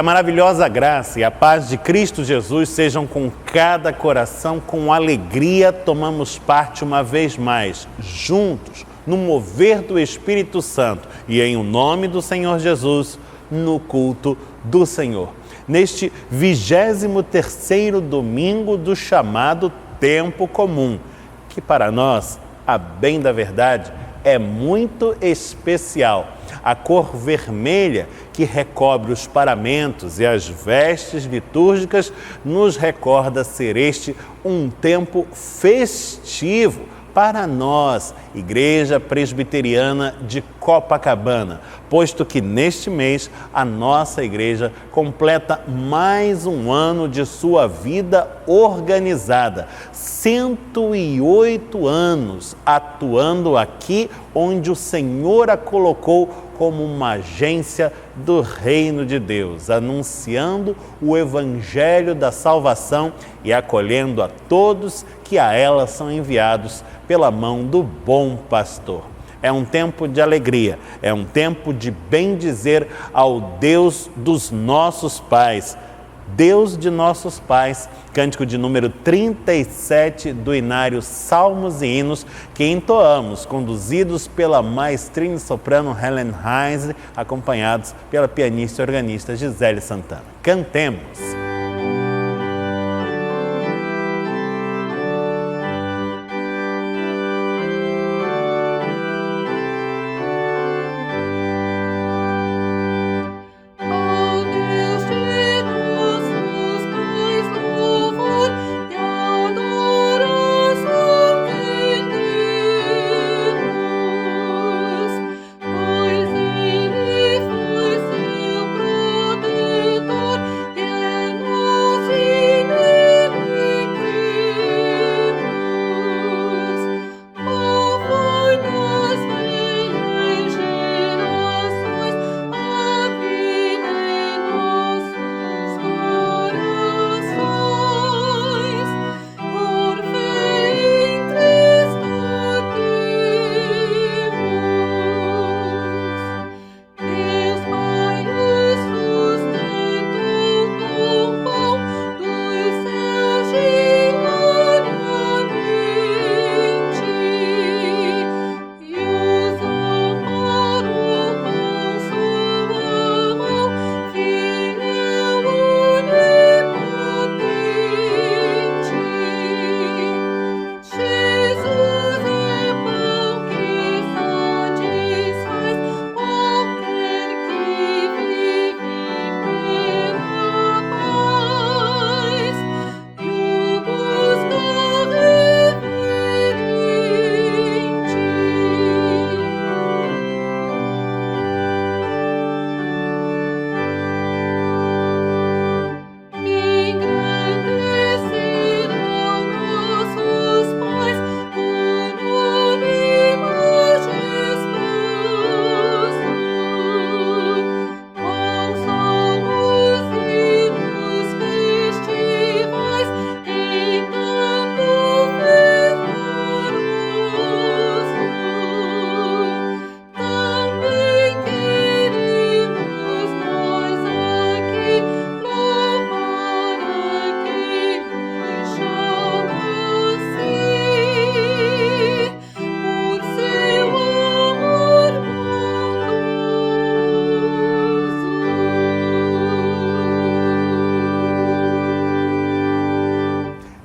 a maravilhosa graça e a paz de Cristo Jesus sejam com cada coração. Com alegria tomamos parte uma vez mais, juntos, no mover do Espírito Santo e em o nome do Senhor Jesus, no culto do Senhor. Neste 23º domingo do chamado Tempo Comum, que para nós, a bem da verdade, é muito especial. A cor vermelha que recobre os paramentos e as vestes litúrgicas nos recorda ser este um tempo festivo para nós, Igreja Presbiteriana de Copacabana, posto que neste mês a nossa igreja completa mais um ano de sua vida organizada, 108 anos atuando aqui onde o Senhor a colocou como uma agência do Reino de Deus, anunciando o Evangelho da salvação e acolhendo a todos que a ela são enviados pela mão do bom pastor. É um tempo de alegria, é um tempo de bendizer ao Deus dos nossos pais. Deus de nossos pais, cântico de número 37 do Inário Salmos e Hinos, que entoamos, conduzidos pela maestrina e soprano Helen Heinz, acompanhados pela pianista e organista Gisele Santana. Cantemos!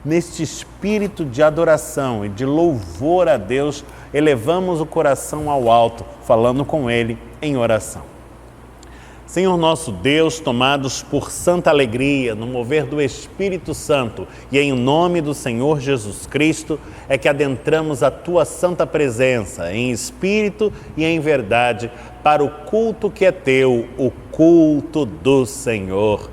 Neste espírito de adoração e de louvor a Deus, elevamos o coração ao alto, falando com Ele em oração. Senhor nosso Deus, tomados por santa alegria no mover do Espírito Santo e em nome do Senhor Jesus Cristo, é que adentramos a Tua santa presença em espírito e em verdade para o culto que é Teu, o culto do Senhor.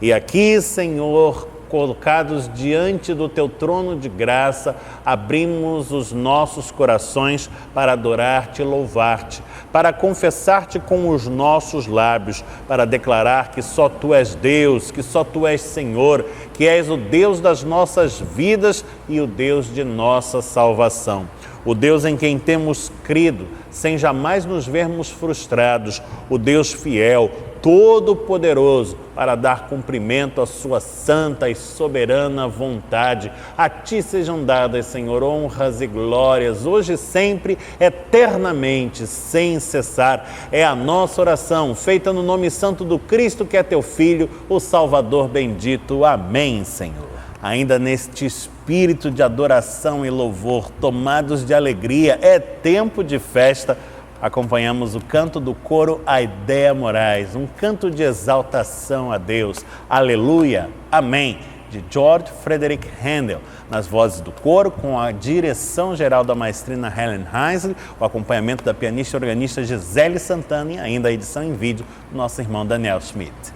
E aqui, Senhor, colocados diante do Teu trono de graça, abrimos os nossos corações para adorar-Te e louvar-Te, para confessar-Te com os nossos lábios, para declarar que só Tu és Deus, que só Tu és Senhor, que és o Deus das nossas vidas e o Deus de nossa salvação. O Deus em quem temos crido, sem jamais nos vermos frustrados, o Deus fiel, todo-poderoso, para dar cumprimento à sua santa e soberana vontade. A Ti sejam dadas, Senhor, honras e glórias, hoje e sempre, eternamente, sem cessar. É a nossa oração, feita no nome santo do Cristo, que é Teu Filho, o Salvador bendito. Amém, Senhor. Ainda neste espírito de adoração e louvor, tomados de alegria, é tempo de festa. Acompanhamos o canto do coro Aidéia Moraes, um canto de exaltação a Deus. Aleluia, amém, de George Frederick Handel, nas vozes do coro, com a direção geral da maestrina Helen Heisley, o acompanhamento da pianista e organista Gisele Santana e ainda a edição em vídeo do nosso irmão Daniel Schmidt.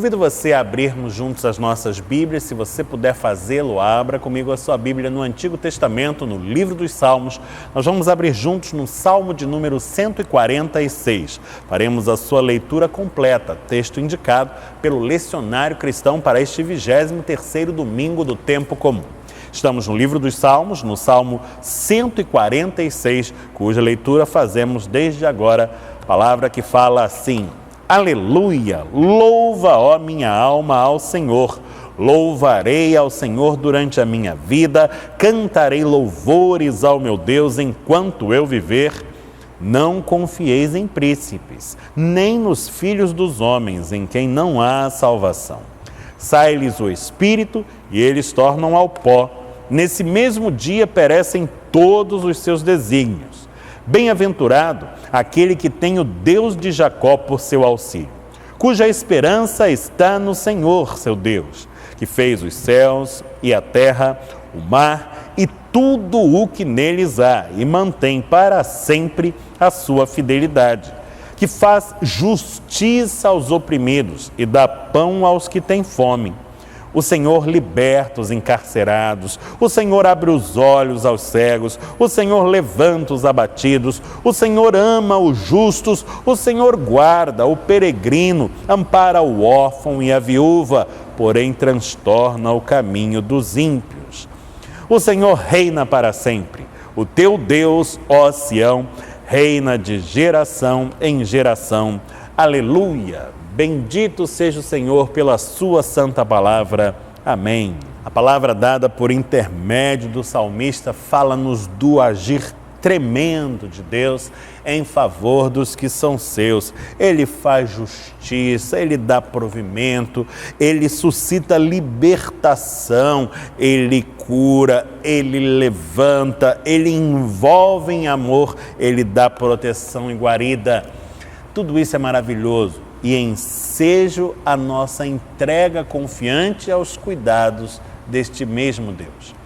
Convido você a abrirmos juntos as nossas Bíblias. Se você puder fazê-lo, abra comigo a sua Bíblia no Antigo Testamento, no livro dos Salmos. Nós vamos abrir juntos no Salmo de número 146. Faremos a sua leitura completa, texto indicado pelo Lecionário Cristão para este 23º domingo do tempo comum. Estamos no livro dos Salmos, no Salmo 146, cuja leitura fazemos desde agora, palavra que fala assim: Aleluia! Louva, ó minha alma, ao Senhor. Louvarei ao Senhor durante a minha vida, cantarei louvores ao meu Deus enquanto eu viver. Não confieis em príncipes, nem nos filhos dos homens, em quem não há salvação. Sai-lhes o espírito e eles tornam ao pó. Nesse mesmo dia perecem todos os seus desígnios. Bem-aventurado aquele que tem o Deus de Jacó por seu auxílio, cuja esperança está no Senhor, seu Deus, que fez os céus e a terra, o mar e tudo o que neles há, e mantém para sempre a sua fidelidade. que faz justiça aos oprimidos e dá pão aos que têm fome. O Senhor liberta os encarcerados, o Senhor abre os olhos aos cegos, o Senhor levanta os abatidos, o Senhor ama os justos, o Senhor guarda o peregrino, ampara o órfão e a viúva, porém transtorna o caminho dos ímpios. O Senhor reina para sempre, o teu Deus, ó Sião, reina de geração em geração. Aleluia! Bendito seja o Senhor pela sua santa palavra. Amém. A palavra dada por intermédio do salmista fala-nos do agir tremendo de Deus em favor dos que são seus. Ele faz justiça, Ele dá provimento, Ele suscita libertação, Ele cura, Ele levanta, Ele envolve em amor, Ele dá proteção e guarida. Tudo isso é maravilhoso e ensejo a nossa entrega confiante aos cuidados deste mesmo Deus.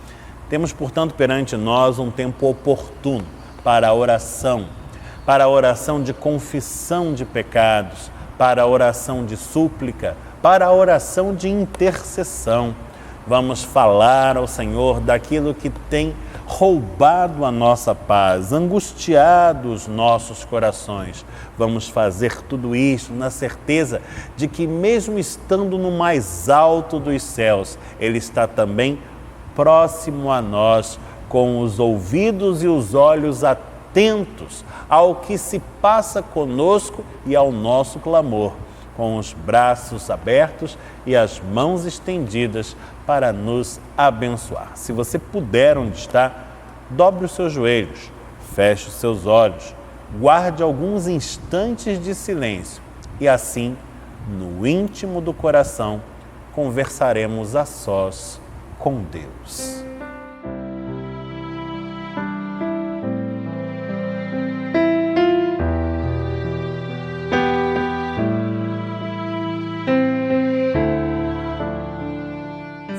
Temos, portanto, perante nós um tempo oportuno para a oração de confissão de pecados, para a oração de súplica, para a oração de intercessão. Vamos falar ao Senhor daquilo que tem roubado a nossa paz, angustiado os nossos corações. Vamos fazer tudo isso na certeza de que, mesmo estando no mais alto dos céus, Ele está também próximo a nós, com os ouvidos e os olhos atentos ao que se passa conosco e ao nosso clamor, com os braços abertos e as mãos estendidas para nos abençoar. Se você puder onde está, dobre os seus joelhos, feche os seus olhos, guarde alguns instantes de silêncio e assim, no íntimo do coração, conversaremos a sós com Deus.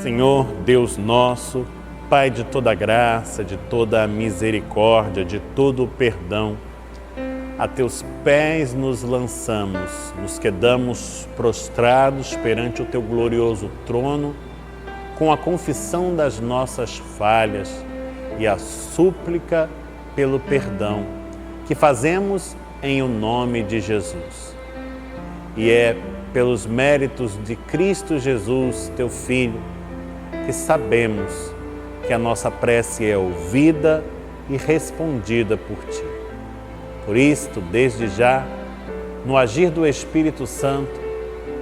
Senhor, Deus nosso, Pai de toda graça, de toda misericórdia, de todo o perdão, a teus pés nos lançamos, nos quedamos prostrados perante o teu glorioso trono, com a confissão das nossas falhas e a súplica pelo perdão que fazemos em o nome de Jesus. E é pelos méritos de Cristo Jesus, teu Filho, que sabemos que a nossa prece é ouvida e respondida por Ti. Por isto, desde já, no agir do Espírito Santo,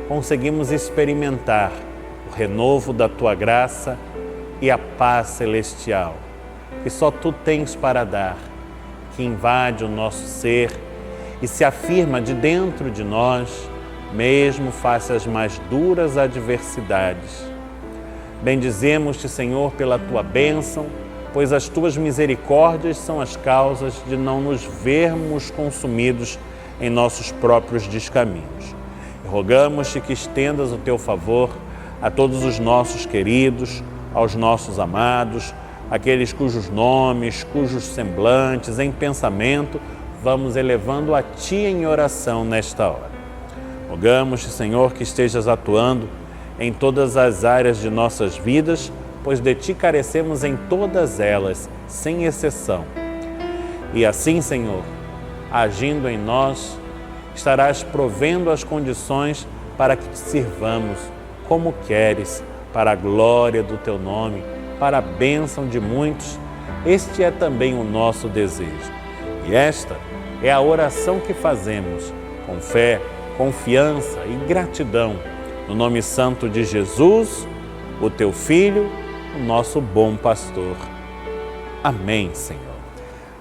conseguimos experimentar o renovo da Tua graça e a paz celestial, que só Tu tens para dar, que invade o nosso ser e se afirma de dentro de nós, mesmo face às mais duras adversidades. Bendizemos-te, Senhor, pela Tua bênção, pois as Tuas misericórdias são as causas de não nos vermos consumidos em nossos próprios descaminhos. E rogamos-te que estendas o Teu favor a todos os nossos queridos, aos nossos amados, aqueles cujos nomes, cujos semblantes, em pensamento, vamos elevando a Ti em oração nesta hora. Rogamos-te, Senhor, que estejas atuando em todas as áreas de nossas vidas, pois de Ti carecemos em todas elas, sem exceção. E assim, Senhor, agindo em nós, estarás provendo as condições para que Te sirvamos como queres, para a glória do Teu nome, para a bênção de muitos. Este é também o nosso desejo. E esta é a oração que fazemos com fé, confiança e gratidão, no nome santo de Jesus, o Teu Filho, o nosso bom pastor. Amém, Senhor.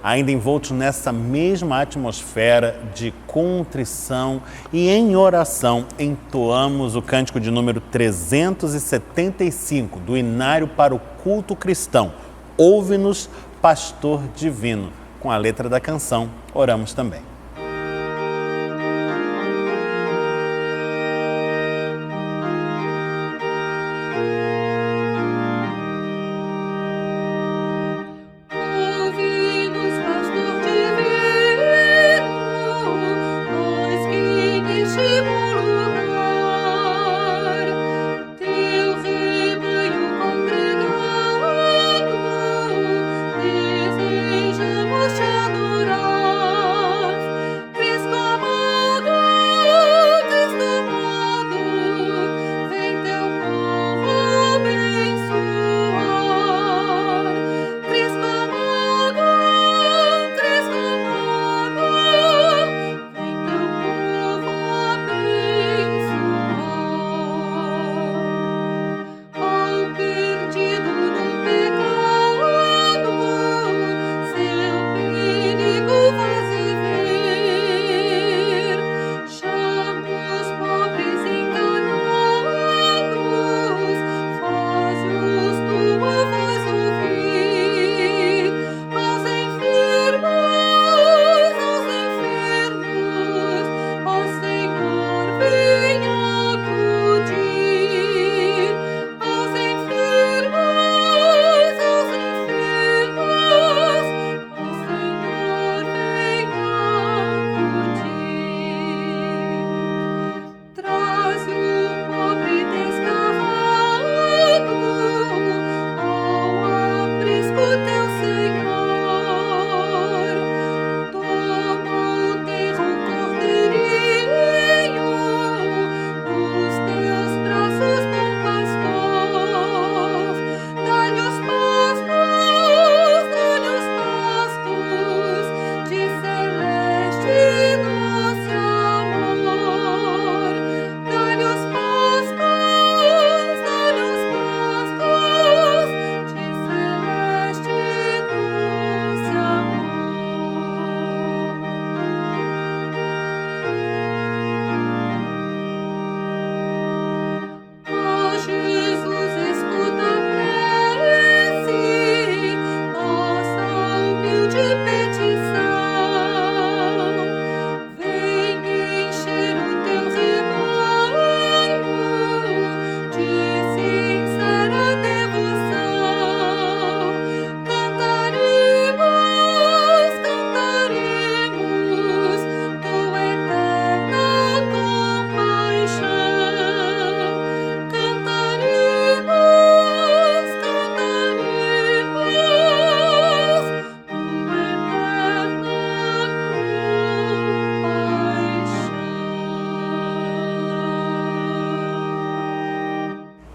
Ainda envoltos nessa mesma atmosfera de contrição e em oração, entoamos o cântico de número 375 do Inário para o Culto Cristão. Ouve-nos, Pastor Divino. Com a letra da canção, oramos também. Ouve-nos, Pastor Divino,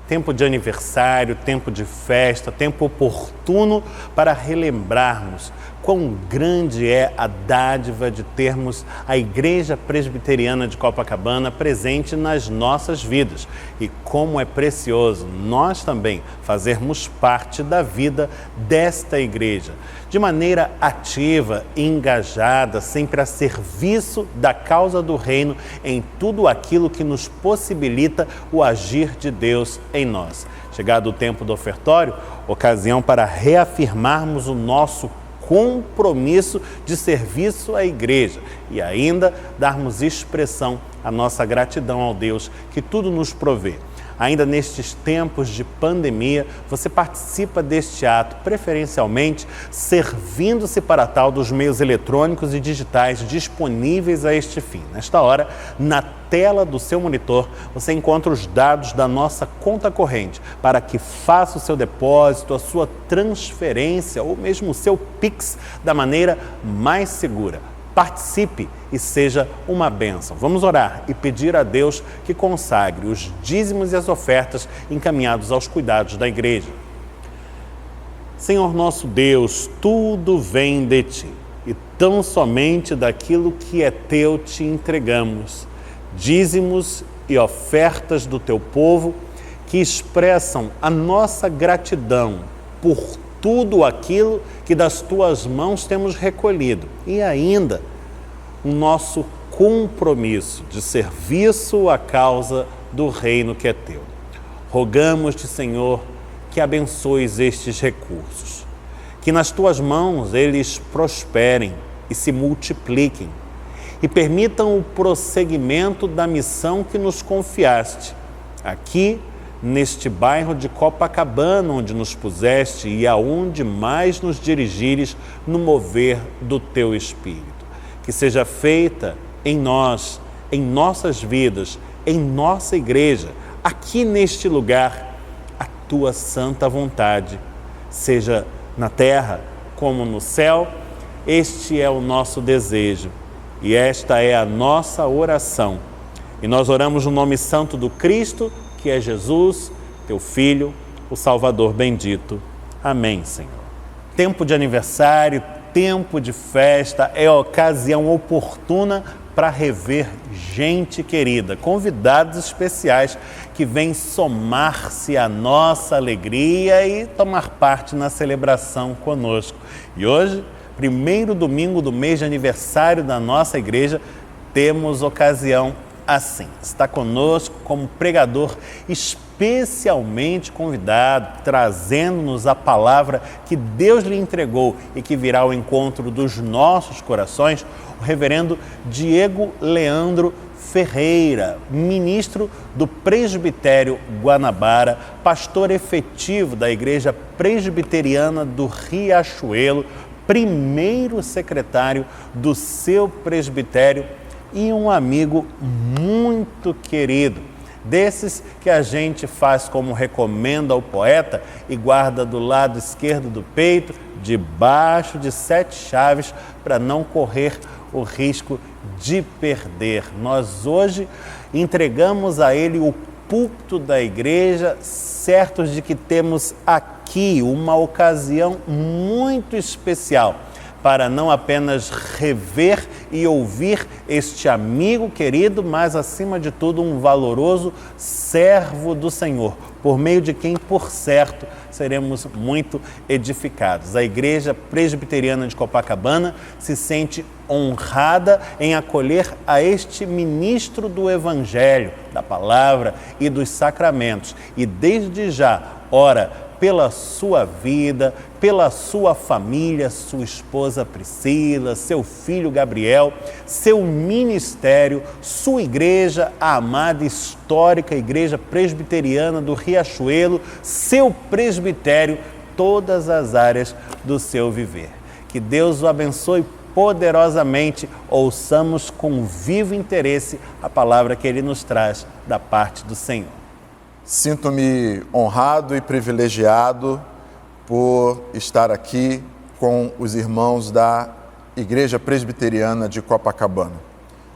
tempo de aniversário, tempo de festa, tempo oportuno para relembrarmos quão grande é a dádiva de termos a Igreja Presbiteriana de Copacabana presente nas nossas vidas e como é precioso nós também fazermos parte da vida desta igreja, de maneira ativa, engajada, sempre a serviço da causa do reino em tudo aquilo que nos possibilita o agir de Deus em nós. Chegado o tempo do ofertório, ocasião para reafirmarmos o nosso compromisso de serviço à igreja e ainda darmos expressão à nossa gratidão ao Deus que tudo nos provê. Ainda nestes tempos de pandemia, você participa deste ato, preferencialmente servindo-se para tal dos meios eletrônicos e digitais disponíveis a este fim. Nesta hora, na tela do seu monitor, você encontra os dados da nossa conta corrente para que faça o seu depósito, a sua transferência ou mesmo o seu Pix da maneira mais segura. Participe e seja uma bênção. Vamos orar e pedir a Deus que consagre os dízimos e as ofertas encaminhados aos cuidados da igreja. Senhor nosso Deus, tudo vem de Ti e tão somente daquilo que é Teu te entregamos. Dízimos e ofertas do Teu povo que expressam a nossa gratidão por tudo aquilo que das Tuas mãos temos recolhido e ainda o nosso compromisso de serviço à causa do reino que é Teu. Rogamos-te, Senhor, que abençoes estes recursos, que nas Tuas mãos eles prosperem e se multipliquem e permitam o prosseguimento da missão que nos confiaste, aqui neste bairro de Copacabana, onde nos puseste e aonde mais nos dirigires no mover do Teu Espírito. Que seja feita em nós, em nossas vidas, em nossa igreja, aqui neste lugar, a Tua santa vontade, seja na terra como no céu. Este é o nosso desejo e esta é a nossa oração. E nós oramos no nome santo do Cristo, que é Jesus, Teu Filho, o Salvador bendito. Amém, Senhor. Tempo de aniversário, tempo de festa, é a ocasião oportuna para rever gente querida, convidados especiais que vêm somar-se à nossa alegria e tomar parte na celebração conosco. E hoje, primeiro domingo do mês de aniversário da nossa igreja, temos ocasião assim. Está conosco como pregador especialmente convidado, trazendo-nos a palavra que Deus lhe entregou e que virá ao encontro dos nossos corações, o reverendo Diego Leandro Ferreira, ministro do Presbitério Guanabara, pastor efetivo da Igreja Presbiteriana do Riachuelo, primeiro secretário do seu presbitério e um amigo muito querido, desses que a gente faz como recomenda o poeta e guarda do lado esquerdo do peito, debaixo de 7 chaves, para não correr o risco de perder. Nós hoje entregamos a ele o púlpito da igreja, certos de que temos aqui uma ocasião muito especial para não apenas rever e ouvir este amigo querido, mas acima de tudo um valoroso servo do Senhor, por meio de quem, por certo, seremos muito edificados. A Igreja Presbiteriana de Copacabana se sente honrada em acolher a este ministro do Evangelho, da Palavra e dos Sacramentos e desde já ora pela sua vida, pela sua família, sua esposa Priscila, seu filho Gabriel, seu ministério, sua igreja, a amada histórica Igreja Presbiteriana do Riachuelo, seu presbitério, todas as áreas do seu viver. Que Deus o abençoe poderosamente. Ouçamos com vivo interesse a palavra que Ele nos traz da parte do Senhor. Sinto-me honrado e privilegiado por estar aqui com os irmãos da Igreja Presbiteriana de Copacabana.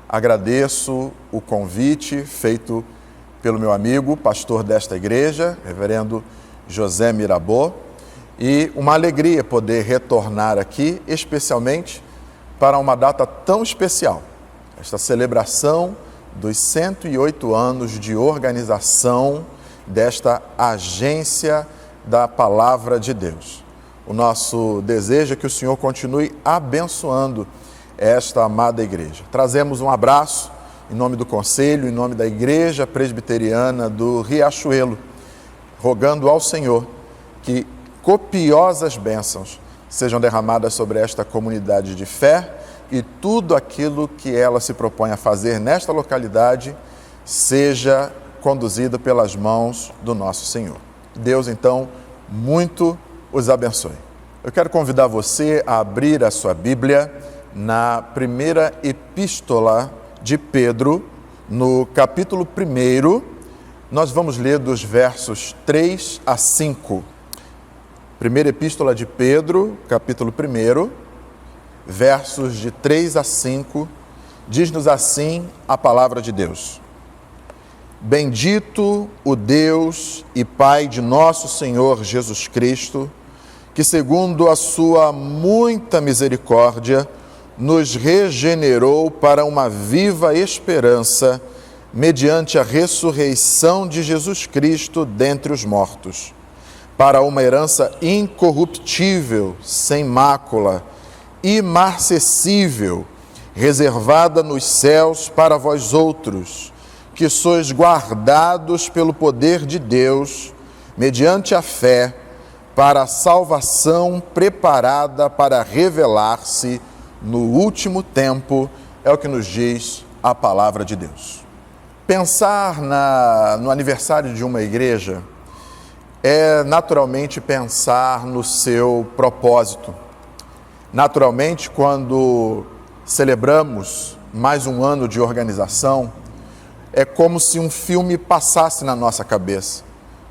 Agradeço o convite feito pelo meu amigo, pastor desta igreja, reverendo José Mirabô, e uma alegria poder retornar aqui, especialmente para uma data tão especial, esta celebração dos 108 anos de organização desta agência da Palavra de Deus. O nosso desejo é que o Senhor continue abençoando esta amada igreja. Trazemos um abraço em nome do Conselho, em nome da Igreja Presbiteriana do Riachuelo, rogando ao Senhor que copiosas bênçãos sejam derramadas sobre esta comunidade de fé e tudo aquilo que ela se propõe a fazer nesta localidade seja conduzido pelas mãos do nosso Senhor. Deus, então, muito os abençoe. Eu quero convidar você a abrir a sua Bíblia na primeira epístola de Pedro, no capítulo 1, nós vamos ler dos versos 3 a 5. Primeira epístola de Pedro, capítulo 1, versos de 3 a 5, diz-nos assim a palavra de Deus. Bendito o Deus e Pai de nosso Senhor Jesus Cristo, que segundo a sua muita misericórdia, nos regenerou para uma viva esperança, mediante a ressurreição de Jesus Cristo dentre os mortos, para uma herança incorruptível, sem mácula, imarcessível, reservada nos céus para vós outros, que sois guardados pelo poder de Deus, mediante a fé, para a salvação preparada para revelar-se no último tempo, é o que nos diz a palavra de Deus. Pensar no aniversário de uma igreja é naturalmente pensar no seu propósito. Naturalmente, quando celebramos mais um ano de organização, é como se um filme passasse na nossa cabeça.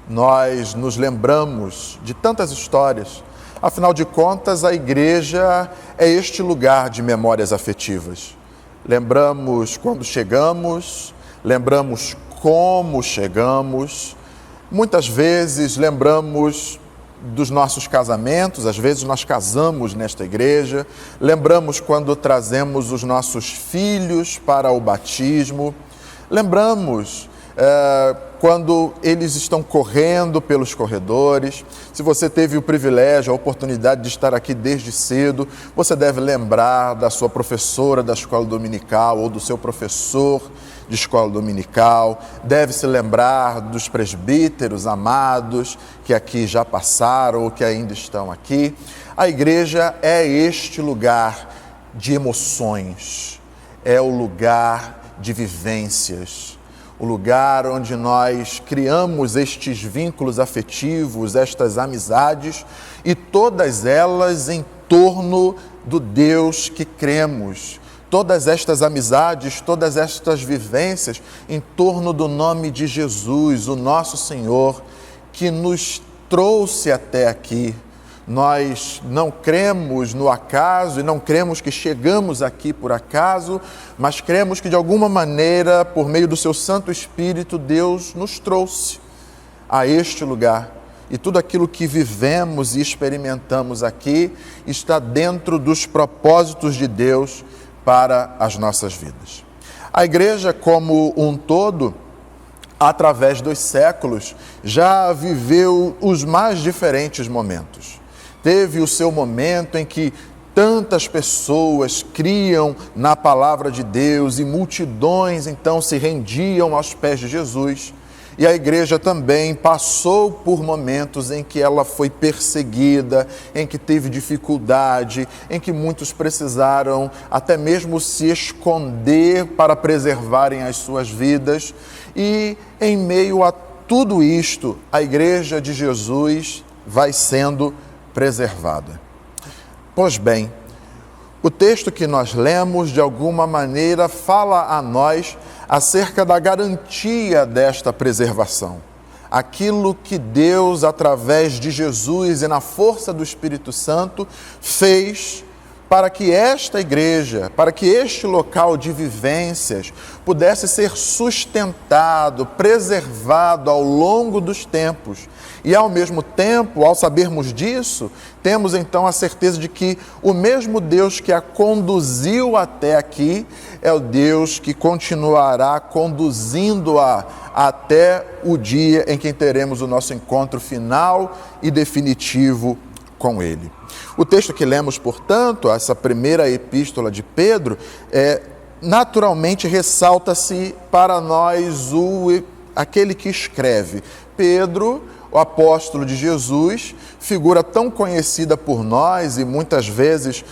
Nós nos lembramos de tantas histórias. Afinal de contas, a igreja é este lugar de memórias afetivas. Lembramos quando chegamos, lembramos como chegamos. Muitas vezes lembramos dos nossos casamentos, às vezes nós casamos nesta igreja. Lembramos quando trazemos os nossos filhos para o batismo. Lembramos quando eles estão correndo pelos corredores. Se você teve o privilégio, a oportunidade de estar aqui desde cedo, você deve lembrar da sua professora da escola dominical ou do seu professor de escola dominical, deve se lembrar dos presbíteros amados que aqui já passaram ou que ainda estão aqui. A igreja é este lugar de emoções, é o lugar de vivências, o lugar onde nós criamos estes vínculos afetivos, estas amizades, e todas elas em torno do Deus que cremos. Todas estas amizades, todas estas vivências em torno do nome de Jesus, o nosso Senhor, que nos trouxe até aqui. Nós não cremos no acaso e não cremos que chegamos aqui por acaso, mas cremos que de alguma maneira, por meio do seu Santo Espírito, Deus nos trouxe a este lugar. E tudo aquilo que vivemos e experimentamos aqui está dentro dos propósitos de Deus para as nossas vidas. A igreja como um todo, através dos séculos, já viveu os mais diferentes momentos. Teve o seu momento em que tantas pessoas criam na palavra de Deus e multidões então se rendiam aos pés de Jesus. E a igreja também passou por momentos em que ela foi perseguida, em que teve dificuldade, em que muitos precisaram até mesmo se esconder para preservarem as suas vidas. E em meio a tudo isto, a igreja de Jesus vai sendo preservada. Pois bem, o texto que nós lemos, de alguma maneira, fala a nós acerca da garantia desta preservação. Aquilo que Deus, através de Jesus e na força do Espírito Santo, fez para que esta igreja, para que este local de vivências pudesse ser sustentado, preservado ao longo dos tempos. E ao mesmo tempo, ao sabermos disso, temos então a certeza de que o mesmo Deus que a conduziu até aqui é o Deus que continuará conduzindo-a até o dia em que teremos o nosso encontro final e definitivo com Ele. O texto que lemos, portanto, essa primeira epístola de Pedro, naturalmente ressalta-se para nós aquele que escreve. Pedro, o apóstolo de Jesus, figura tão conhecida por nós e muitas vezes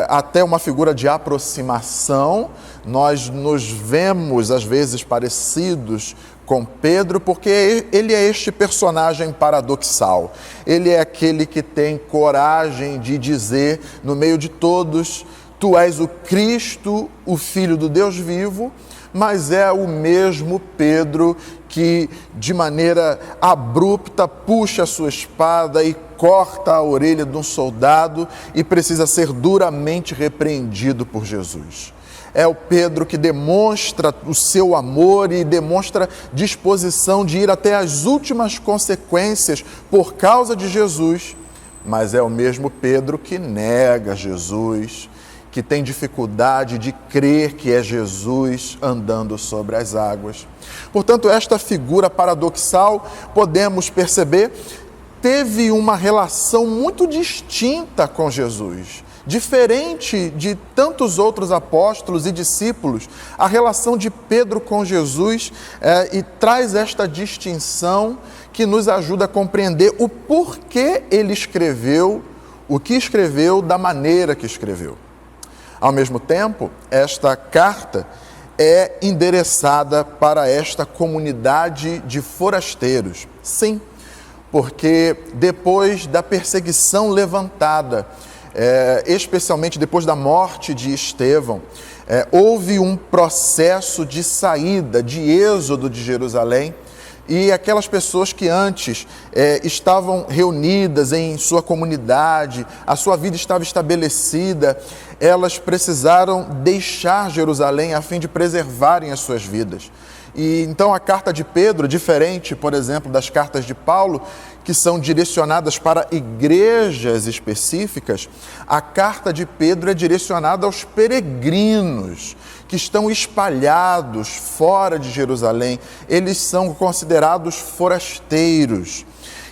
até uma figura de aproximação. Nós nos vemos às vezes parecidos com Pedro, porque ele é este personagem paradoxal. Ele é aquele que tem coragem de dizer no meio de todos: tu és o Cristo, o Filho do Deus vivo, mas é o mesmo Pedro que de maneira abrupta puxa a sua espada e corta a orelha de um soldado e precisa ser duramente repreendido por Jesus. É o Pedro que demonstra o seu amor e demonstra disposição de ir até as últimas consequências por causa de Jesus, mas é o mesmo Pedro que nega Jesus, que tem dificuldade de crer que é Jesus andando sobre as águas. Portanto, esta figura paradoxal, podemos perceber, teve uma relação muito distinta com Jesus. Diferente de tantos outros apóstolos e discípulos, a relação de Pedro com Jesus e traz esta distinção que nos ajuda a compreender o porquê ele escreveu o que escreveu da maneira que escreveu. Ao mesmo tempo, esta carta é endereçada para esta comunidade de forasteiros. Sim, porque depois da perseguição levantada, especialmente depois da morte de Estevão, houve um processo de saída, de êxodo de Jerusalém, e aquelas pessoas que antes estavam reunidas em sua comunidade, a sua vida estava estabelecida, elas precisaram deixar Jerusalém a fim de preservarem as suas vidas. E então a carta de Pedro, diferente, por exemplo, das cartas de Paulo, que são direcionadas para igrejas específicas, a carta de Pedro é direcionada aos peregrinos que estão espalhados fora de Jerusalém. Eles são considerados forasteiros.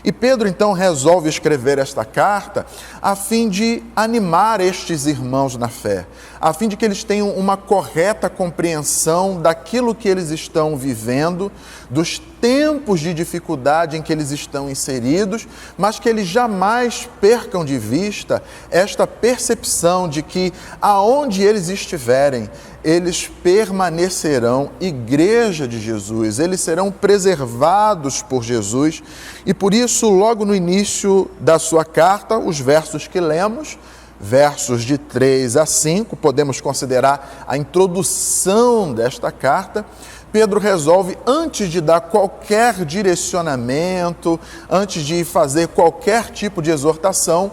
E Pedro então resolve escrever esta carta a fim de animar estes irmãos na fé, a fim de que eles tenham uma correta compreensão daquilo que eles estão vivendo, dos tempos de dificuldade em que eles estão inseridos, mas que eles jamais percam de vista esta percepção de que aonde eles estiverem, eles permanecerão igreja de Jesus, eles serão preservados por Jesus. E por isso, logo no início da sua carta, os versos que lemos, versos de 3 a 5, podemos considerar a introdução desta carta. Pedro resolve, antes de dar qualquer direcionamento, antes de fazer qualquer tipo de exortação,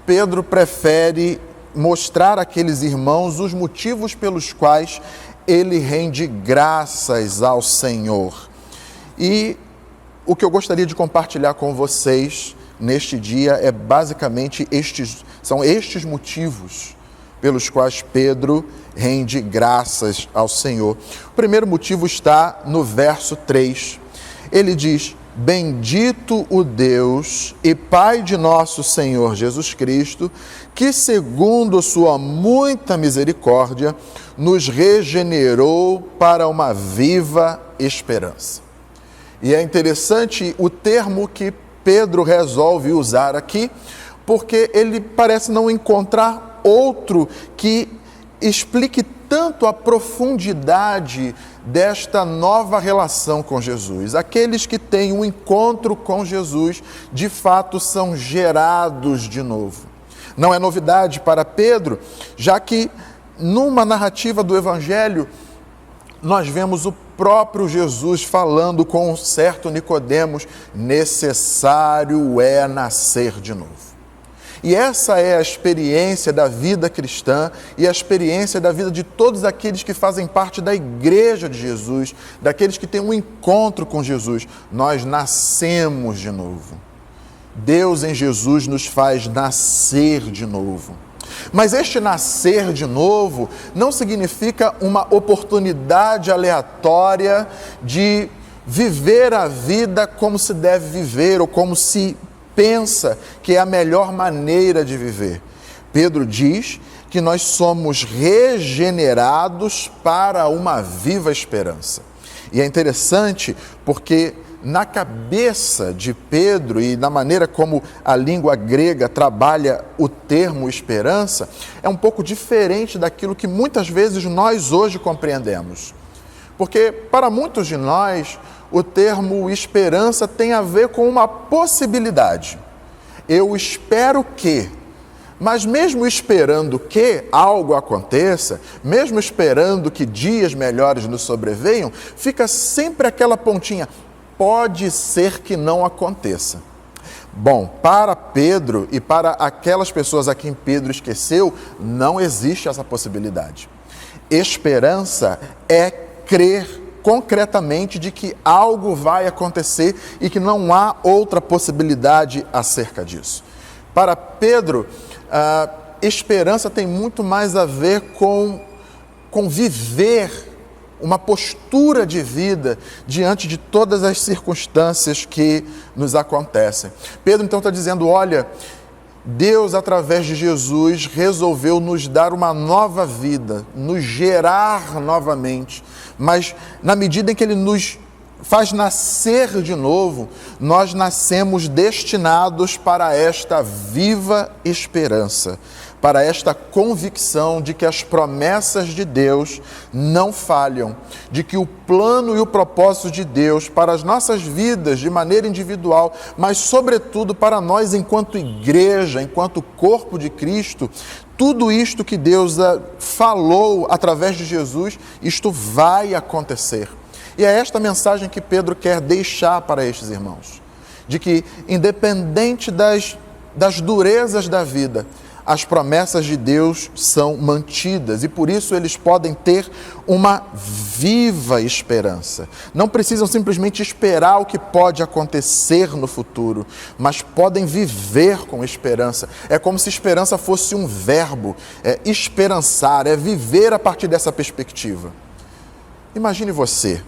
Pedro prefere mostrar àqueles irmãos os motivos pelos quais ele rende graças ao Senhor. E o que eu gostaria de compartilhar com vocês neste dia é basicamente são estes motivos pelos quais Pedro rende graças ao Senhor. O primeiro motivo está no verso 3. Ele diz: bendito o Deus e Pai de nosso Senhor Jesus Cristo, que segundo sua muita misericórdia, nos regenerou para uma viva esperança. E é interessante o termo que Pedro resolve usar aqui, porque ele parece não encontrar outro que explique tanto a profundidade desta nova relação com Jesus. Aqueles que têm um encontro com Jesus, de fato, são gerados de novo. Não é novidade para Pedro, já que numa narrativa do Evangelho, nós vemos o próprio Jesus falando com um certo Nicodemos: necessário é nascer de novo. E essa é a experiência da vida cristã e a experiência da vida de todos aqueles que fazem parte da igreja de Jesus, daqueles que têm um encontro com Jesus. Nós nascemos de novo. Deus em Jesus nos faz nascer de novo. Mas este nascer de novo não significa uma oportunidade aleatória de viver a vida como se deve viver ou como se pensa que é a melhor maneira de viver. Pedro diz que nós somos regenerados para uma viva esperança. E é interessante porque na cabeça de Pedro e na maneira como a língua grega trabalha o termo esperança, é um pouco diferente daquilo que muitas vezes nós hoje compreendemos. Porque para muitos de nós, o termo esperança tem a ver com uma possibilidade. Eu espero que, mas mesmo esperando que algo aconteça, mesmo esperando que dias melhores nos sobrevenham, fica sempre aquela pontinha. Pode ser que não aconteça. Bom, para Pedro e para aquelas pessoas a quem Pedro esqueceu, não existe essa possibilidade. Esperança é crer concretamente de que algo vai acontecer e que não há outra possibilidade acerca disso. Para Pedro, a esperança tem muito mais a ver com viver uma postura de vida diante de todas as circunstâncias que nos acontecem. Pedro então está dizendo, olha, Deus através de Jesus resolveu nos dar uma nova vida, nos gerar novamente, mas na medida em que Ele nos faz nascer de novo, nós nascemos destinados para esta viva esperança, para esta convicção de que as promessas de Deus não falham, de que o plano e o propósito de Deus para as nossas vidas de maneira individual, mas sobretudo para nós enquanto igreja, enquanto corpo de Cristo, tudo isto que Deus falou através de Jesus, isto vai acontecer. E é esta mensagem que Pedro quer deixar para estes irmãos, de que independente das durezas da vida, as promessas de Deus são mantidas e por isso eles podem ter uma viva esperança. Não precisam simplesmente esperar o que pode acontecer no futuro, mas podem viver com esperança. É como se esperança fosse um verbo, é esperançar, é viver a partir dessa perspectiva. Imagine você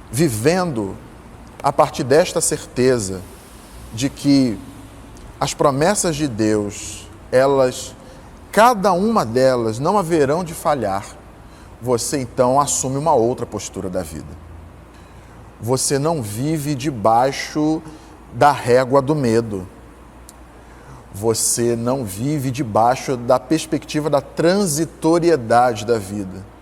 vivendo a partir desta certeza de que as promessas de Deus, cada uma delas não haverão de falhar. Você então assume uma outra postura da vida. Você não vive debaixo da régua do medo. Você não vive debaixo da perspectiva da transitoriedade da vida.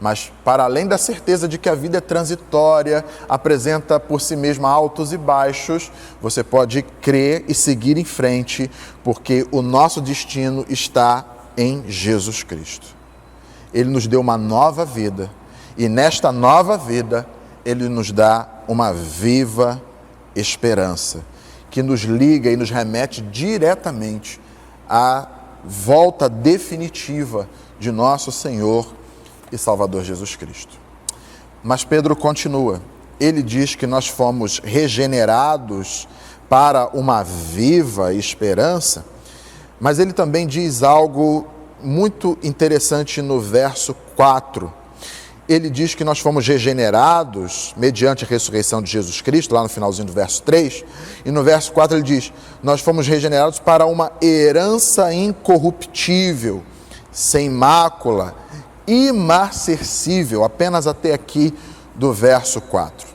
Mas, para além da certeza de que a vida é transitória, apresenta por si mesma altos e baixos, você pode crer e seguir em frente, porque o nosso destino está em Jesus Cristo. Ele nos deu uma nova vida, e nesta nova vida, Ele nos dá uma viva esperança, que nos liga e nos remete diretamente à volta definitiva de nosso Senhor e Salvador Jesus Cristo. Mas Pedro continua, ele diz que nós fomos regenerados para uma viva esperança, mas ele também diz algo muito interessante no verso 4. Ele diz que nós fomos regenerados mediante a ressurreição de Jesus Cristo, lá no finalzinho do verso 3, e no verso 4 ele diz, nós fomos regenerados para uma herança incorruptível, sem mácula, imarcessível, apenas até aqui do verso 4.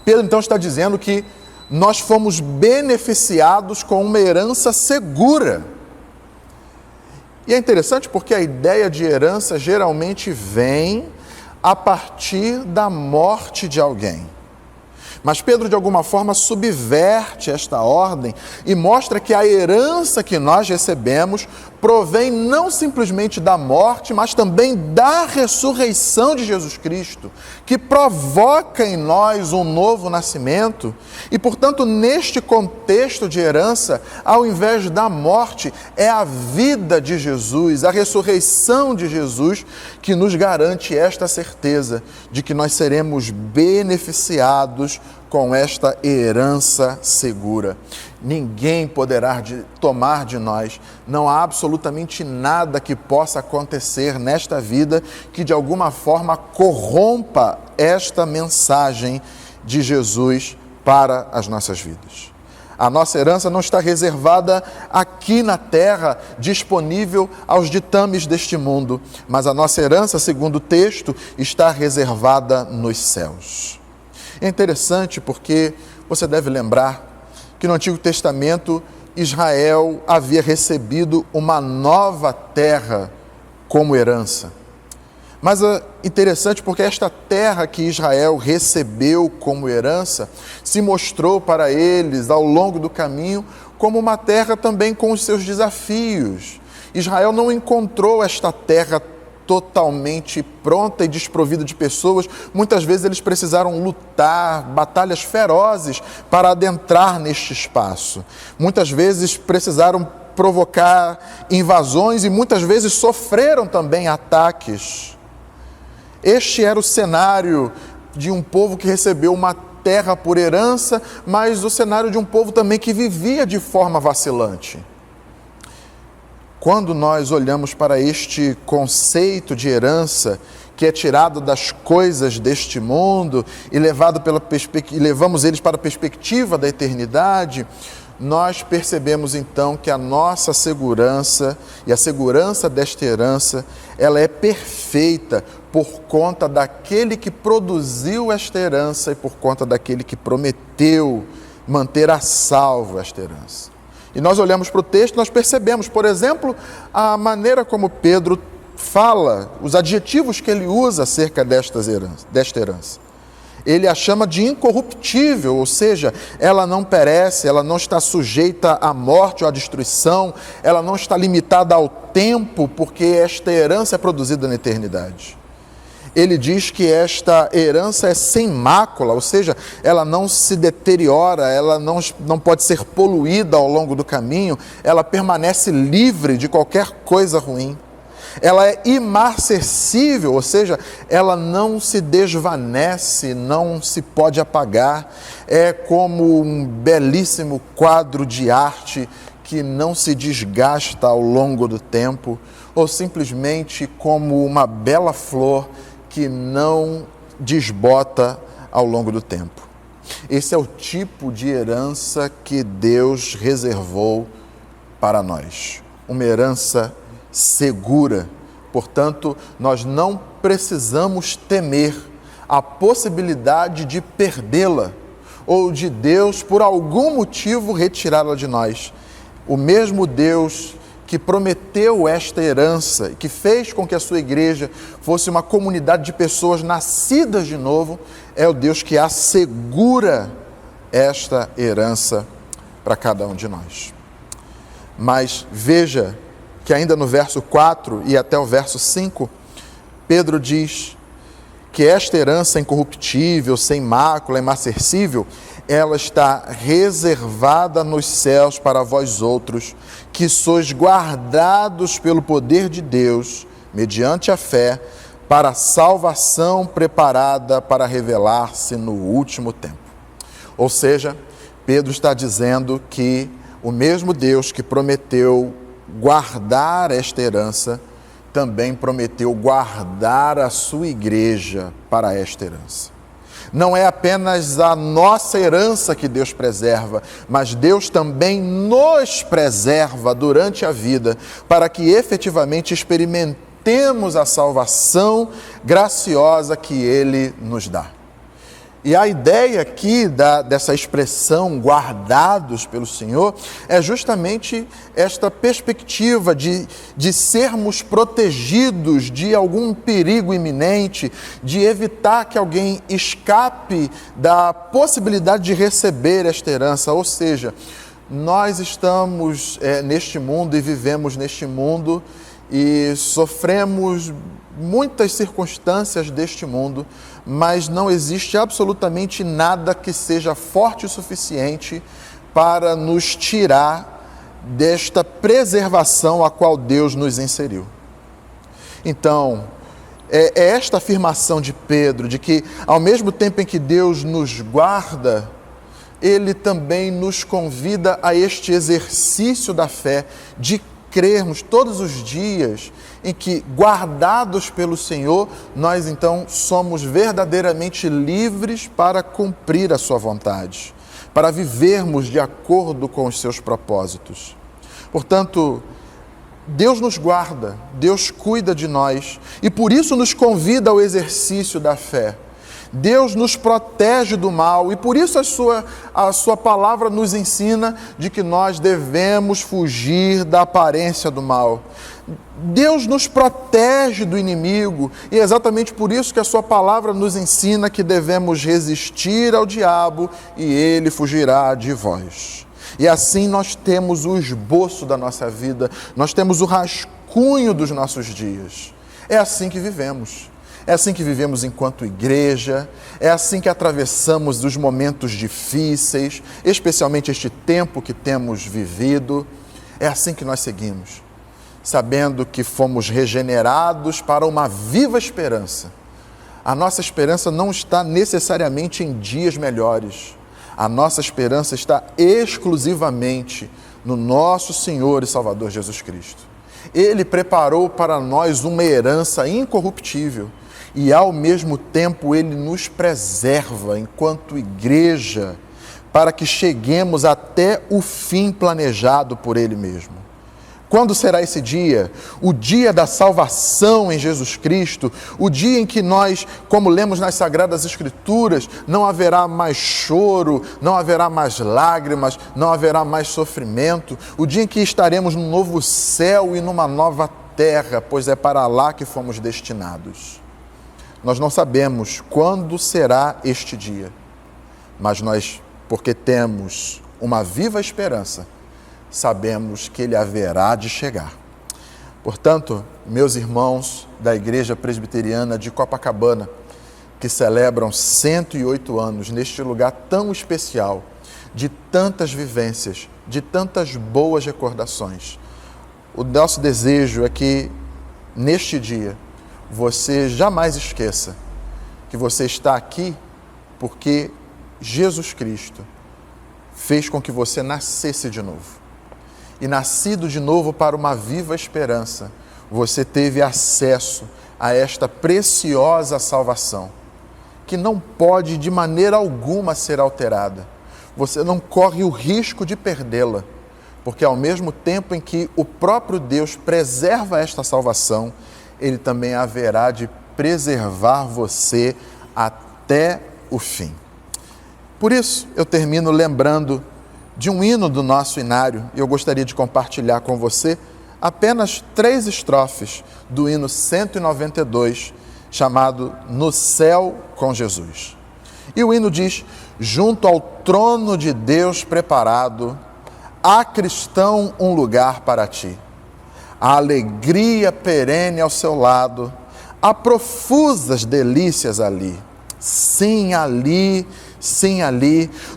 Pedro então está dizendo que nós fomos beneficiados com uma herança segura. E é interessante porque a ideia de herança geralmente vem a partir da morte de alguém. Mas Pedro, de alguma forma, subverte esta ordem e mostra que a herança que nós recebemos provém não simplesmente da morte, mas também da ressurreição de Jesus Cristo, que provoca em nós um novo nascimento. E, portanto, neste contexto de herança, ao invés da morte, é a vida de Jesus, a ressurreição de Jesus, que nos garante esta certeza de que nós seremos beneficiados com esta herança segura. Ninguém poderá tomar de nós, não há absolutamente nada que possa acontecer nesta vida que de alguma forma corrompa esta mensagem de Jesus para as nossas vidas. A nossa herança não está reservada aqui na terra, disponível aos ditames deste mundo, mas a nossa herança, segundo o texto, está reservada nos céus. É interessante porque você deve lembrar que no Antigo Testamento Israel havia recebido uma nova terra como herança. Mas é interessante porque esta terra que Israel recebeu como herança se mostrou para eles ao longo do caminho como uma terra também com os seus desafios. Israel não encontrou esta terra totalmente pronta e desprovida de pessoas. Muitas vezes eles precisaram lutar, batalhas ferozes para adentrar neste espaço. Muitas vezes precisaram provocar invasões e muitas vezes sofreram também ataques. Este era o cenário de um povo que recebeu uma terra por herança, mas o cenário de um povo também que vivia de forma vacilante. Quando nós olhamos para este conceito de herança, que é tirado das coisas deste mundo e levamos eles para a perspectiva da eternidade, nós percebemos então que a nossa segurança e a segurança desta herança, ela é perfeita por conta daquele que produziu esta herança e por conta daquele que prometeu manter a salvo esta herança. E nós olhamos para o texto, nós percebemos, por exemplo, a maneira como Pedro fala, os adjetivos que ele usa acerca desta herança. Ele a chama de incorruptível, ou seja, ela não perece, ela não está sujeita à morte ou à destruição, ela não está limitada ao tempo, porque esta herança é produzida na eternidade. Ele diz que esta herança é sem mácula, ou seja, ela não se deteriora, ela não pode ser poluída ao longo do caminho, ela permanece livre de qualquer coisa ruim. Ela é imarcessível, ou seja, ela não se desvanece, não se pode apagar. É como um belíssimo quadro de arte que não se desgasta ao longo do tempo, ou simplesmente como uma bela flor que não desbota ao longo do tempo. Esse é o tipo de herança que Deus reservou para nós. Uma herança segura. Portanto, nós não precisamos temer a possibilidade de perdê-la ou de Deus, por algum motivo, retirá-la de nós. O mesmo Deus que prometeu esta herança e que fez com que a sua igreja fosse uma comunidade de pessoas nascidas de novo, é o Deus que assegura esta herança para cada um de nós. Mas veja que ainda no verso 4 e até o verso 5, Pedro diz que esta herança incorruptível, sem mácula, imarcessível, ela está reservada nos céus para vós outros, que sois guardados pelo poder de Deus, mediante a fé, para a salvação preparada para revelar-se no último tempo. Ou seja, Pedro está dizendo que o mesmo Deus que prometeu guardar esta herança, também prometeu guardar a sua igreja para esta herança. Não é apenas a nossa herança que Deus preserva, mas Deus também nos preserva durante a vida, para que efetivamente experimentemos a salvação graciosa que Ele nos dá. E a ideia aqui dessa expressão guardados pelo Senhor é justamente esta perspectiva de sermos protegidos de algum perigo iminente, de evitar que alguém escape da possibilidade de receber esta herança. Ou seja, nós estamos neste mundo e vivemos neste mundo e sofremos muitas circunstâncias deste mundo, mas não existe absolutamente nada que seja forte o suficiente para nos tirar desta preservação a qual Deus nos inseriu. Então, é esta afirmação de Pedro, de que ao mesmo tempo em que Deus nos guarda, Ele também nos convida a este exercício da fé, de crermos todos os dias em que, guardados pelo Senhor, nós então somos verdadeiramente livres para cumprir a sua vontade, para vivermos de acordo com os seus propósitos. Portanto, Deus nos guarda, Deus cuida de nós e por isso nos convida ao exercício da fé. Deus nos protege do mal e por isso a sua palavra nos ensina de que nós devemos fugir da aparência do mal. Deus nos protege do inimigo e é exatamente por isso que a sua palavra nos ensina que devemos resistir ao diabo e ele fugirá de vós. E assim nós temos o esboço da nossa vida, nós temos o rascunho dos nossos dias. É assim que vivemos. É assim que vivemos enquanto igreja, é assim que atravessamos os momentos difíceis, especialmente este tempo que temos vivido. É assim que nós seguimos, sabendo que fomos regenerados para uma viva esperança. A nossa esperança não está necessariamente em dias melhores. A nossa esperança está exclusivamente no nosso Senhor e Salvador Jesus Cristo. Ele preparou para nós uma herança incorruptível e, ao mesmo tempo, Ele nos preserva enquanto igreja para que cheguemos até o fim planejado por Ele mesmo. Quando será esse dia? O dia da salvação em Jesus Cristo, o dia em que nós, como lemos nas Sagradas Escrituras, não haverá mais choro, não haverá mais lágrimas, não haverá mais sofrimento, o dia em que estaremos num novo céu e numa nova terra, pois é para lá que fomos destinados. Nós não sabemos quando será este dia, mas nós, porque temos uma viva esperança, sabemos que ele haverá de chegar. Portanto, meus irmãos da Igreja Presbiteriana de Copacabana, que celebram 108 anos neste lugar tão especial, de tantas vivências, de tantas boas recordações, o nosso desejo é que, neste dia, você jamais esqueça que você está aqui porque Jesus Cristo fez com que você nascesse de novo. E nascido de novo para uma viva esperança, você teve acesso a esta preciosa salvação, que não pode de maneira alguma ser alterada. Você não corre o risco de perdê-la, porque ao mesmo tempo em que o próprio Deus preserva esta salvação, Ele também haverá de preservar você até o fim. Por isso, eu termino lembrando de um hino do nosso inário, e eu gostaria de compartilhar com você apenas 3 estrofes do hino 192, chamado No Céu com Jesus. E o hino diz: junto ao trono de Deus preparado, há cristão um lugar para ti. A alegria perene ao seu lado, há profusas delícias ali. Sim, ali,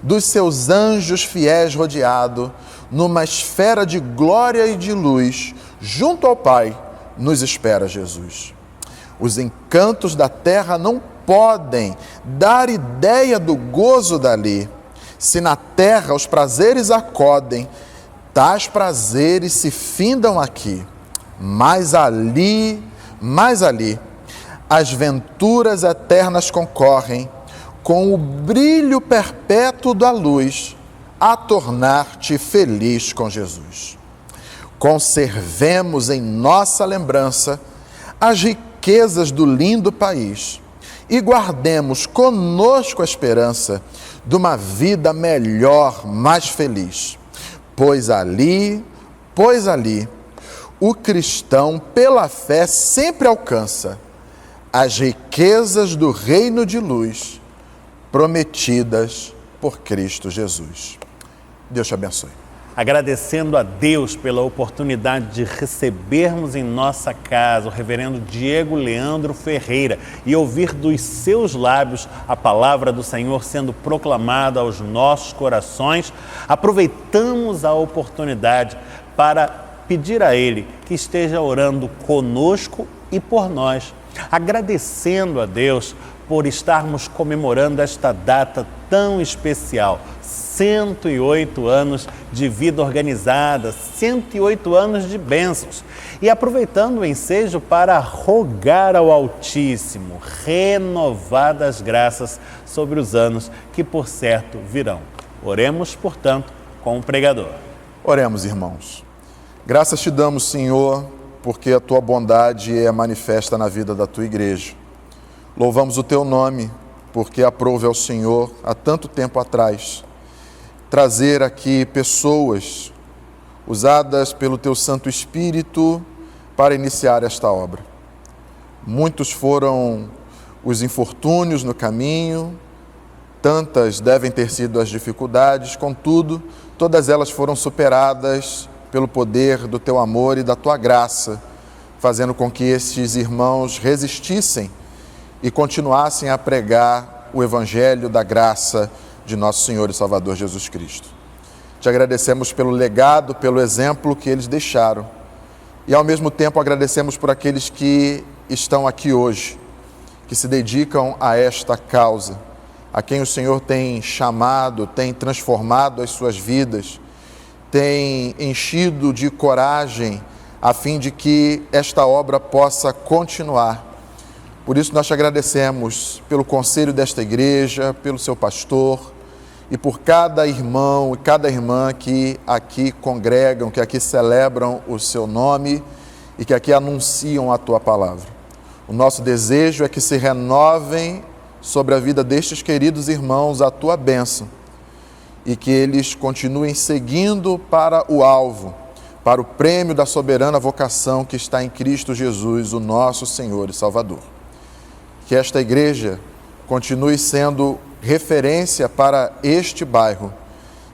dos seus anjos fiéis rodeado, numa esfera de glória e de luz, junto ao Pai, nos espera Jesus. Os encantos da terra não podem dar ideia do gozo dali. Se na terra os prazeres acodem, tais prazeres se findam aqui. Mas ali, as venturas eternas concorrem, com o brilho perpétuo da luz, a tornar-te feliz com Jesus. Conservemos em nossa lembrança as riquezas do lindo país e guardemos conosco a esperança de uma vida melhor, mais feliz. Pois ali, o cristão, pela fé, sempre alcança as riquezas do reino de luz prometidas por Cristo Jesus. Deus te abençoe. Agradecendo a Deus pela oportunidade de recebermos em nossa casa o reverendo Diego Leandro Ferreira e ouvir dos seus lábios a palavra do Senhor sendo proclamada aos nossos corações, aproveitamos a oportunidade para pedir a Ele que esteja orando conosco e por nós, agradecendo a Deus por estarmos comemorando esta data tão especial, 108 anos de vida organizada, 108 anos de bênçãos. E aproveitando o ensejo para rogar ao Altíssimo renovadas graças sobre os anos que por certo virão. Oremos, portanto, com o pregador. Oremos, irmãos. Graças te damos, Senhor, porque a tua bondade é manifesta na vida da tua igreja. Louvamos o teu nome, porque aprove ao Senhor, há tanto tempo atrás, trazer aqui pessoas usadas pelo teu Santo Espírito para iniciar esta obra. Muitos foram os infortúnios no caminho, tantas devem ter sido as dificuldades, contudo, todas elas foram superadas pelo poder do teu amor e da tua graça, fazendo com que estes irmãos resistissem e continuassem a pregar o Evangelho da graça de nosso Senhor e Salvador Jesus Cristo. Te agradecemos pelo legado, pelo exemplo que eles deixaram e ao mesmo tempo agradecemos por aqueles que estão aqui hoje, que se dedicam a esta causa, a quem o Senhor tem chamado, tem transformado as suas vidas, tem enchido de coragem a fim de que esta obra possa continuar. Por isso nós te agradecemos pelo conselho desta igreja, pelo seu pastor e por cada irmão e cada irmã que aqui congregam, que aqui celebram o seu nome e que aqui anunciam a tua palavra. O nosso desejo é que se renovem sobre a vida destes queridos irmãos a tua bênção e que eles continuem seguindo para o alvo, para o prêmio da soberana vocação que está em Cristo Jesus, o nosso Senhor e Salvador. Que esta igreja continue sendo referência para este bairro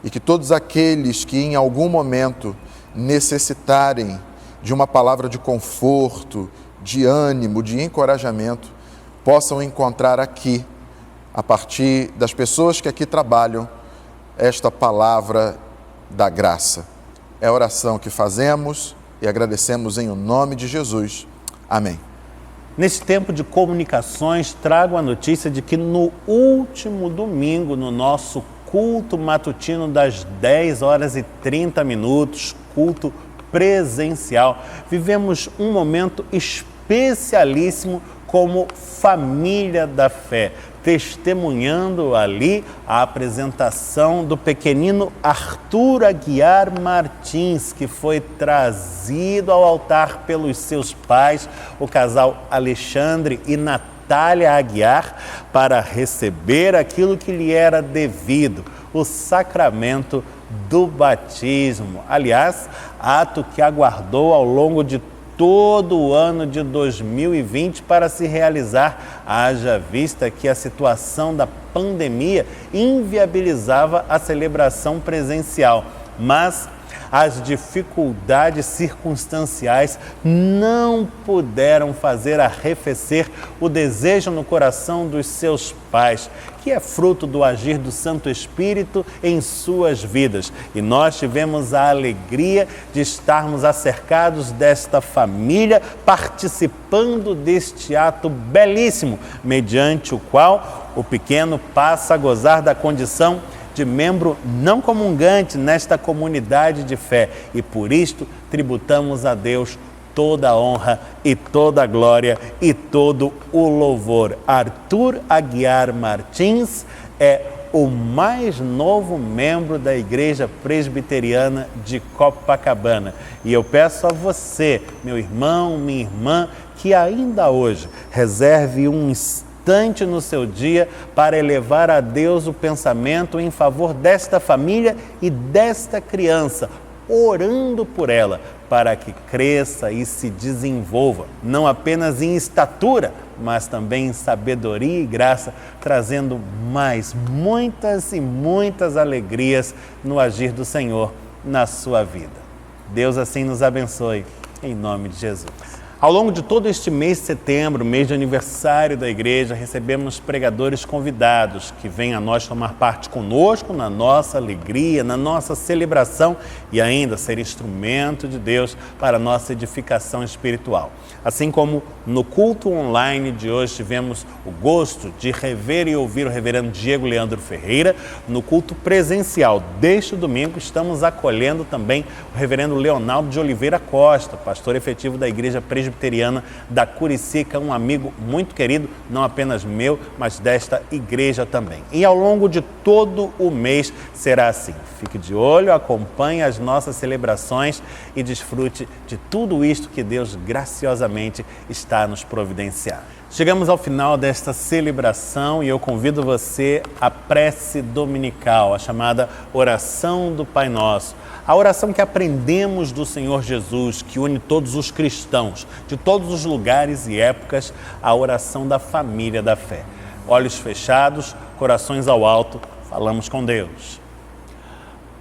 e que todos aqueles que em algum momento necessitarem de uma palavra de conforto, de ânimo, de encorajamento, possam encontrar aqui, a partir das pessoas que aqui trabalham, esta palavra da graça. É a oração que fazemos e agradecemos em o nome de Jesus. Amém. Neste tempo de comunicações, trago a notícia de que no último domingo, no nosso culto matutino das 10h30, culto presencial, vivemos um momento especialíssimo como família da fé, testemunhando ali a apresentação do pequenino Arthur Aguiar Martins, que foi trazido ao altar pelos seus pais, o casal Alexandre e Natália Aguiar, para receber aquilo que lhe era devido, o sacramento do batismo. Aliás, ato que aguardou ao longo de todo o ano de 2020 para se realizar, haja vista que a situação da pandemia inviabilizava a celebração presencial, mas as dificuldades circunstanciais não puderam fazer arrefecer o desejo no coração dos seus pais, que é fruto do agir do Santo Espírito em suas vidas. E nós tivemos a alegria de estarmos acercados desta família, participando deste ato belíssimo, mediante o qual o pequeno passa a gozar da condição de membro não comungante nesta comunidade de fé. E por isto tributamos a Deus toda a honra e toda a glória e todo o louvor. Arthur Aguiar Martins é o mais novo membro da Igreja Presbiteriana de Copacabana. E eu peço a você, meu irmão, minha irmã, que ainda hoje reserve um instante instante no seu dia para elevar a Deus o pensamento em favor desta família e desta criança, orando por ela, para que cresça e se desenvolva, não apenas em estatura, mas também em sabedoria e graça, trazendo muitas e muitas alegrias no agir do Senhor na sua vida. Deus assim nos abençoe, em nome de Jesus. Ao longo de todo este mês de setembro, mês de aniversário da igreja, recebemos pregadores convidados que vêm a nós tomar parte conosco na nossa alegria, na nossa celebração e ainda ser instrumento de Deus para a nossa edificação espiritual. Assim como no culto online de hoje tivemos o gosto de rever e ouvir o reverendo Diego Leandro Ferreira, no culto presencial deste domingo estamos acolhendo também o reverendo Leonardo de Oliveira Costa, pastor efetivo da Igreja Presbiteriana da Curicica, um amigo muito querido, não apenas meu, mas desta igreja também. E ao longo de todo o mês será assim. Fique de olho, acompanhe as nossas celebrações e desfrute de tudo isto que Deus graciosamente está nos providenciando. Chegamos ao final desta celebração e eu convido você à prece dominical, a chamada oração do Pai Nosso. A oração que aprendemos do Senhor Jesus, que une todos os cristãos, de todos os lugares e épocas, a oração da família da fé. Olhos fechados, corações ao alto, falamos com Deus.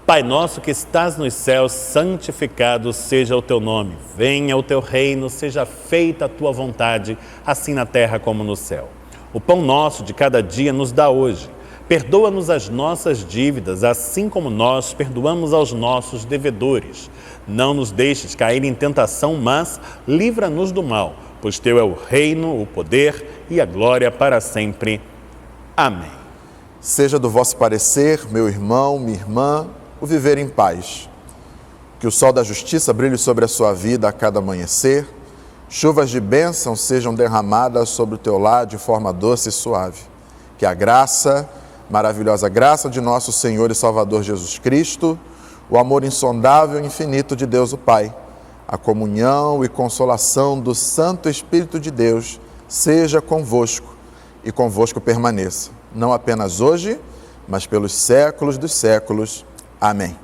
Pai nosso que estás nos céus, santificado seja o teu nome. Venha o teu reino, seja feita a tua vontade, assim na terra como no céu. O pão nosso de cada dia nos dá hoje. Perdoa-nos as nossas dívidas, assim como nós perdoamos aos nossos devedores. Não nos deixes cair em tentação, mas livra-nos do mal, pois teu é o reino, o poder e a glória para sempre. Amém. Seja do vosso parecer, meu irmão, minha irmã, o viver em paz. Que o sol da justiça brilhe sobre a sua vida a cada amanhecer, chuvas de bênção sejam derramadas sobre o teu lar de forma doce e suave. Que a graça, maravilhosa graça de nosso Senhor e Salvador Jesus Cristo, o amor insondável e infinito de Deus o Pai, a comunhão e consolação do Santo Espírito de Deus seja convosco e convosco permaneça, não apenas hoje, mas pelos séculos dos séculos. Amém.